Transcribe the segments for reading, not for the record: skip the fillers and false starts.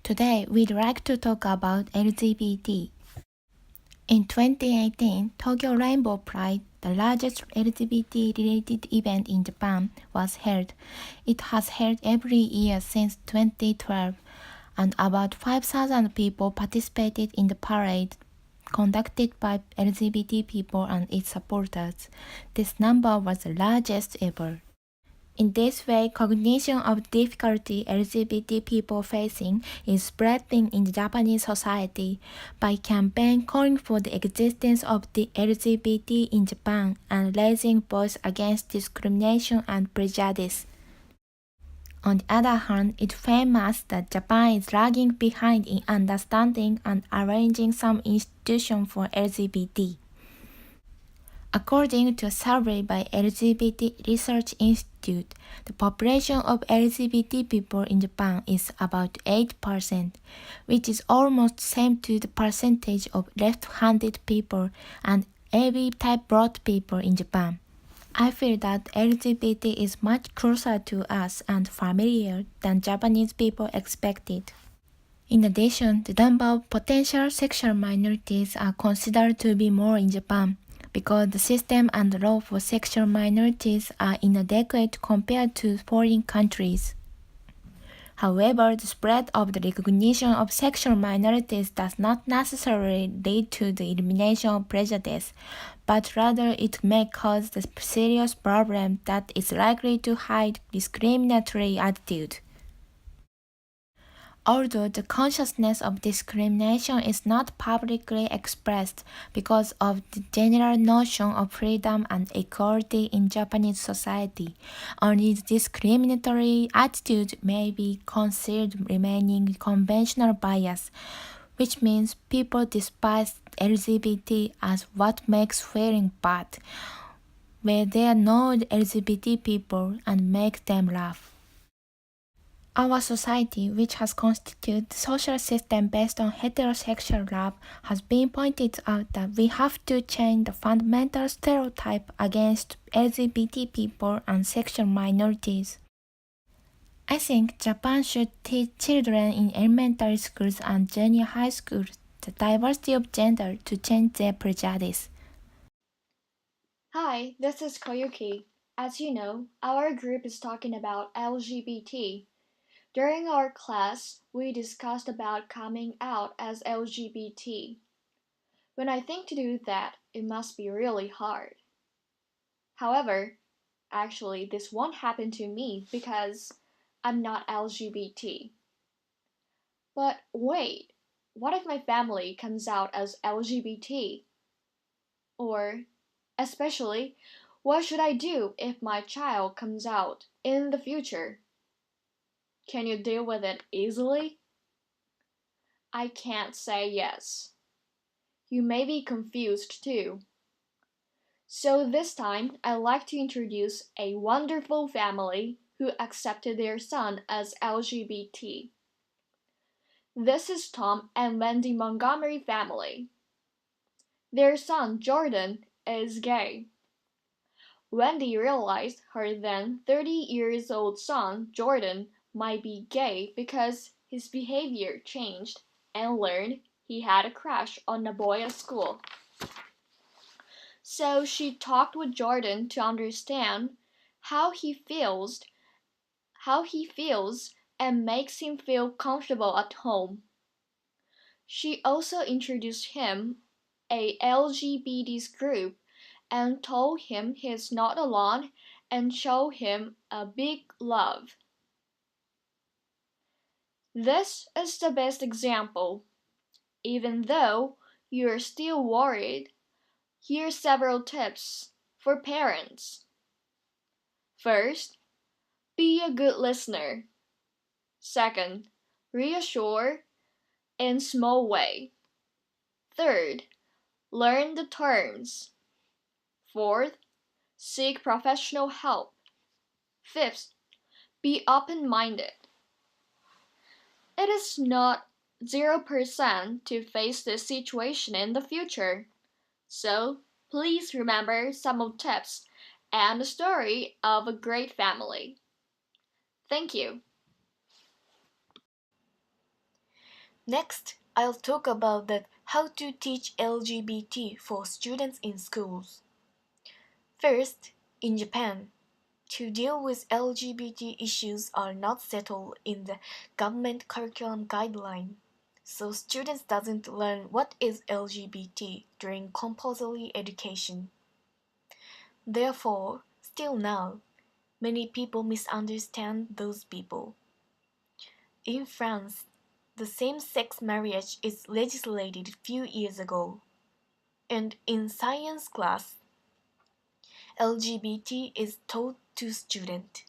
Today, we'd like to talk about LGBT. In 2018, Tokyo Rainbow Pride, the largest LGBT-related event in Japan, was held. It has held every year since 2012, and about 5,000 people participated in the parade conducted by LGBT people and its supporters. This number was the largest ever. In this way, cognition of difficulty LGBT people facing is spreading in the Japanese society by campaign calling for the existence of the LGBT in Japan and raising voice against discrimination and prejudice. On the other hand, it's famous that Japan is lagging behind in understanding and arranging some institutions for LGBT. According to a survey by LGBT Research Institute, the population of LGBT people in Japan is about 8%, which is almost the same to the percentage of left-handed people and AB-type blood people in Japan. I feel that LGBT is much closer to us and familiar than Japanese people expected. In addition, the number of potential sexual minorities are considered to be more in Japan, because the system and law for sexual minorities are inadequate compared to foreign countries. However, the spread of the recognition of sexual minorities does not necessarily lead to the elimination of prejudice, but rather it may cause the serious problem that is likely to hide discriminatory attitude. Although the consciousness of discrimination is not publicly expressed because of the general notion of freedom and equality in Japanese society, only the discriminatory attitude may be considered remaining conventional bias, which means people despise LGBT as what makes feeling bad, where there are no LGBT people and make them laugh. Our society, which has constituted the social system based on heterosexual love, has been pointed out that we have to change the fundamental stereotype against LGBT people and sexual minorities. I think Japan should teach children in elementary schools and junior high schools the diversity of gender to change their prejudice. Hi, this is Koyuki. As you know, our group is talking about LGBT. During our class, we discussed about coming out as LGBT. When I think to do that, it must be really hard. However, actually, this won't happen to me because I'm not LGBT. But wait, what if my family comes out as LGBT? Or, especially, what should I do if my child comes out in the future? Can you deal with it easily? I can't say yes. You may be confused too. So this time, I'd like to introduce a wonderful family who accepted their son as LGBT. This is Tom and Wendy Montgomery family. Their son, Jordan, is gay. Wendy realized her then 30 years old son, Jordan, might be gay because his behavior changed and learned he had a crush on a boy at school. So she talked with Jordan to understand how he feels and makes him feel comfortable at home. She also introduced him a LGBT group and told him he's not alone and showed him a big love. This is the best example. Even though you're still worried, here's several tips for parents. First, be a good listener. Second, reassure in small way. Third, learn the terms. Fourth, seek professional help. Fifth, be open-minded. It is not 0% to face this situation in the future. So, please remember some of tips and the story of a great family. Thank you. Next, I'll talk about how to teach LGBT for students in schools. First, in Japan, to deal with LGBT issues are not settled in the government curriculum guideline. So students doesn't learn what is LGBT during compulsory education. Therefore, still now, many people misunderstand those people. In France, the same-sex marriage is legislated a few years ago. And in science class, LGBT is taught to students.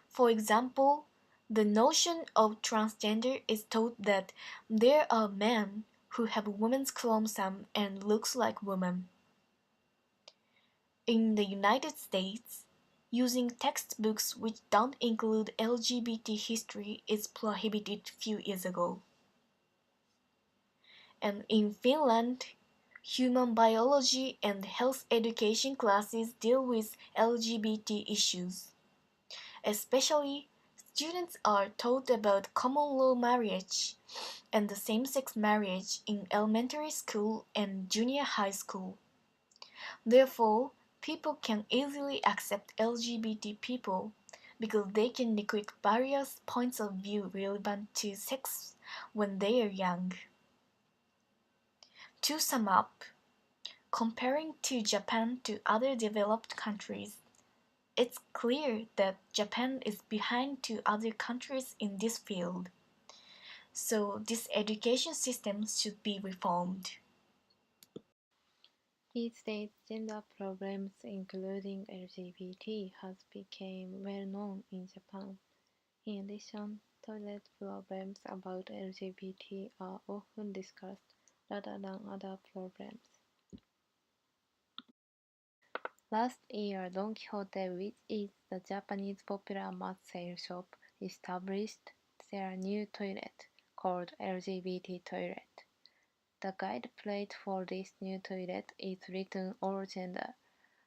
For example, the notion of transgender is taught that there are men who have women's chromosome and looks like women. In the United States, using textbooks which don't include LGBT history is prohibited a few years ago. And in Finland, human biology and health education classes deal with LGBT issues. Especially, students are taught about common law marriage and the same-sex marriage in elementary school and junior high school. Therefore, people can easily accept LGBT people because they can neglect various points of view relevant to sex when they are young. To sum up, comparing to Japan to other developed countries, it's clear that Japan is behind to other countries in this field. So this education system should be reformed. These days, gender problems, including LGBT, has become well known in Japan. In addition, toilet problems about LGBT are often discussed rather than other problems. Last year, Don Quixote, which is the Japanese popular mat sale shop, established their new toilet, called LGBT toilet. The guide plate for this new toilet is written all gender.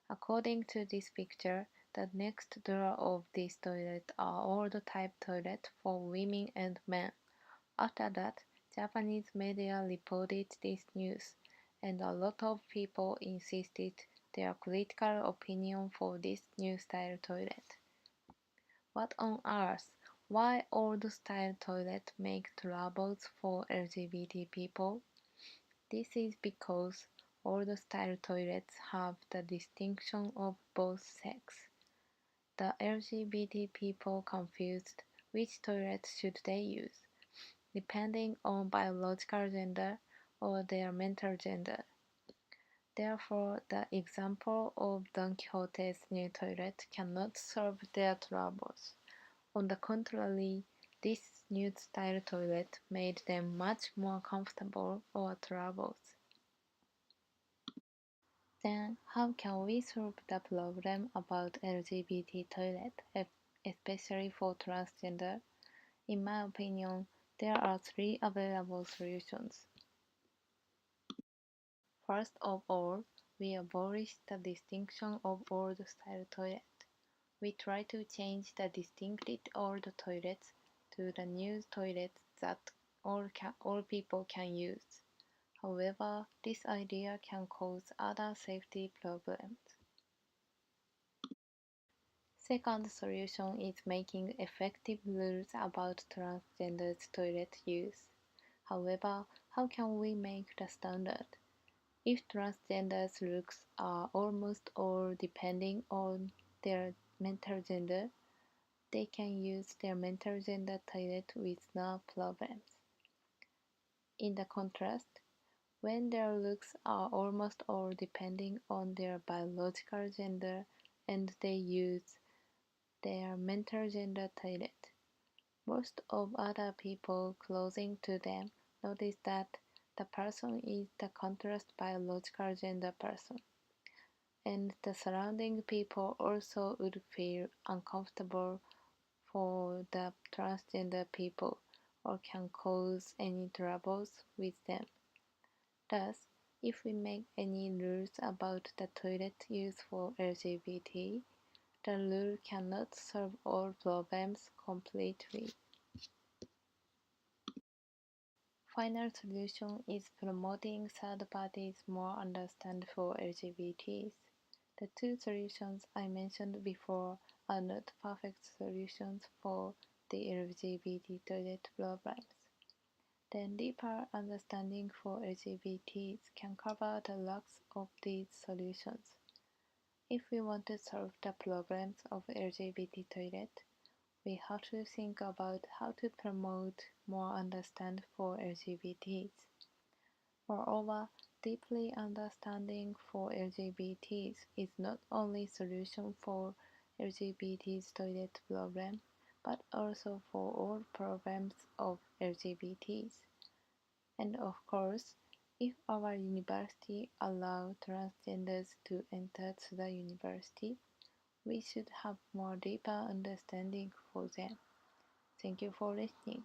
According to this picture, the next door of this toilet are old type toilet for women and men. After that, Japanese media reported this news, and a lot of people insisted their critical opinion for this new style toilet. What on earth? Why old style toilet make troubles for LGBT people? This is because old style toilets have the distinction of both sex. The LGBT people confused which toilet should they use, depending on biological gender or their mental gender. Therefore, the example of Don Quixote's new toilet cannot solve their troubles. On the contrary, this new style toilet made them much more comfortable for troubles. Then, how can we solve the problem about LGBT toilet, especially for transgender? In my opinion, there are three available solutions. First of all, we abolish the distinction of old style toilet. We try to change the distinctly old toilets to the new toilets that all people can use. However, this idea can cause other safety problems. Second solution is making effective rules about transgender toilet use. However, how can we make the standard? If transgenders' looks are almost all depending on their mental gender, they can use their mental gender toilet with no problems. In the contrast, when their looks are almost all depending on their biological gender and they use their mental gender toilet, most of other people closing to them notice that the person is the contrast biological gender person, and the surrounding people also would feel uncomfortable for the transgender people or can cause any troubles with them. Thus, if we make any rules about the toilet use for LGBT, the rule cannot solve all problems completely. Final solution is promoting third parties more understand for LGBTs. The two solutions I mentioned before are not perfect solutions for the LGBT toilet problems. Then deeper understanding for LGBTs can cover the lacks of these solutions. If we want to solve the problems of LGBT toilet, we have to think about how to promote more understanding for LGBTs. Moreover, deeply understanding for LGBTs is not only solution for LGBTs toilet problem, but also for all problems of LGBTs. And of course, if our university allow transgenders to enter to the university, we should have more deeper understanding for them. Thank you for listening.